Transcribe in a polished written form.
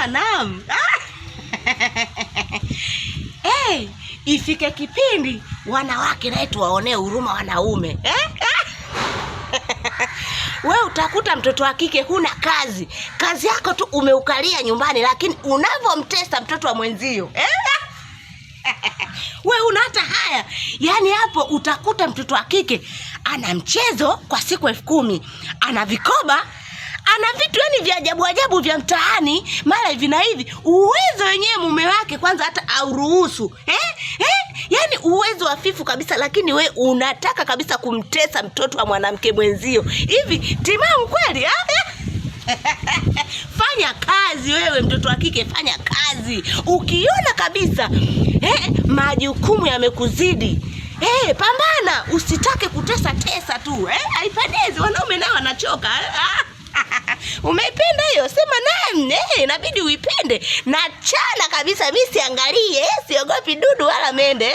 Sema naam. Hey, ifike kipindi wanawake na wetu waonee huruma wanaume. Wewe utakuta mtoto wa kike huna kazi. Kazi yako tu umeukalia nyumbani, lakini unavomtesa mtoto wa mwenzio. Wewe una hata haya. Yaani hapo utakuta mtoto wa kike ana mchezo kwa siku 10,000, ana vikoba, ana vitu yani vya ajabu ajabu vya mtaani, mara hivi na hivi. Uwezo wenyewe mume wake kwanza hata auruhusu. Yaani uwezo hafifu kabisa, lakini we unataka kabisa kumtesa mtoto wa mwanamke mwenzio. Hivi timamu kweli? Fanya kazi wewe mtoto wa kike, fanya kazi. Ukiona kabisa majukumu yamekuzidi, pambana, usitake kutesa tu. Haipendezi, wanaume nao wanachoka. Umeipenda hiyo? Sema naam. Inabidi uipende. Na chana kabisa, mimi siangalie, siogopi dudu wala mende.